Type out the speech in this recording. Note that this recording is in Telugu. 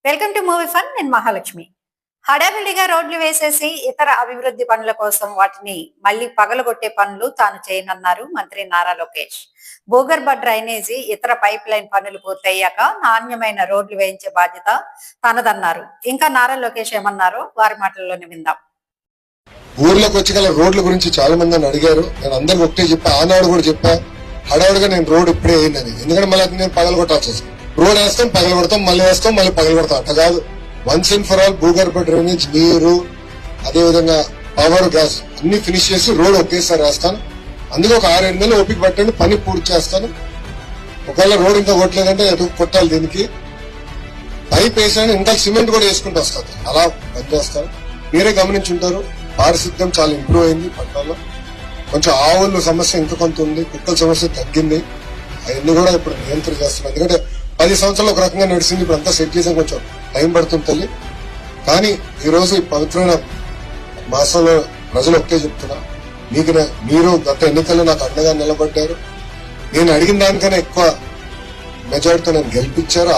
Welcome to movie fun. నేను మహాలక్ష్మి. హడావిడిగా రోడ్లు వేసేసి ఇతర అభివృద్ధి పనుల కోసం వాటిని మళ్లీ పగలగొట్టే పనులు తాను చేయనన్నారు మంత్రి నారా లోకేష్. భూగర్భ డ్రైనేజీ, ఇతర పైప్ లైన్ పనులు పూర్తయ్యాక నాణ్యమైన రోడ్లు వేయించే బాధ్యత తనదన్నారు. ఇంకా నారా లోకేష్ ఏమన్నారో వారి మాటల్లోనే విందాం. ఊర్లోకి వచ్చి గల రోడ్ల గురించి చాలా మంది నన్ను అడిగారు. నేను అందరికి ఒకటే చెప్పా, ఆనాడు కూడా చెప్పా, హడావుడిగా నేను రోడ్ ఇప్పుడే అయిందని. ఎందుకంటే మళ్ళీ నేను పగలగొట్టాల్సి వస్తుంది. రోడ్ వేస్తాం, పగలగొడతాం, మళ్ళీ వేస్తాం, మళ్ళీ పగలగొడతాం. అట్లా కాదు. వన్స్ అండ్ ఫర్ ఆల్ భూగర్భ డ్రైనేజ్, నీరు, అదేవిధంగా పవర్, గ్యాస్ అన్ని ఫినిష్ చేసి రోడ్ ఒకేసారి వేస్తాను. అందుకే ఒక 6-7 నెలలు ఓపిక పట్టండి, పని పూర్తి చేస్తాను. ఒకవేళ రోడ్ ఇంకా కొట్టలేదంటే ఎటు కొట్టాలి, దీనికి పైప్ వేసాను, ఇంకా సిమెంట్ కూడా వేసుకుంటూ వస్తాను. అలా పనిచేస్తాను. మీరే గమనించుంటారు, పారిశుద్ధ్యం చాలా ఇంప్రూవ్ అయింది పట్టణంలో. కొంచెం ఆవుల సమస్య ఇంకా కొంత ఉంది, కుక్కల సమస్య తగ్గింది. అవన్నీ కూడా ఇప్పుడు నియంత్రణ చేస్తున్నాం. ఎందుకంటే 10 సంవత్సరాలు ఒక రకంగా నడిచింది, ఇప్పుడు అంతా సెట్ చేసాం, కొంచెం టైం పడుతుంది తల్లి. కానీ ఈ రోజు ఈ పవిత్రమైన మాసంలో ప్రజలు ఒకటే చెప్తున్నా, మీరు గత ఎన్నికల్లో నాకు అండగా నిలబడ్డారు. నేను అడిగిన దానికన్నా ఎక్కువ మెజారిటీతో నేను గెలిపించారు.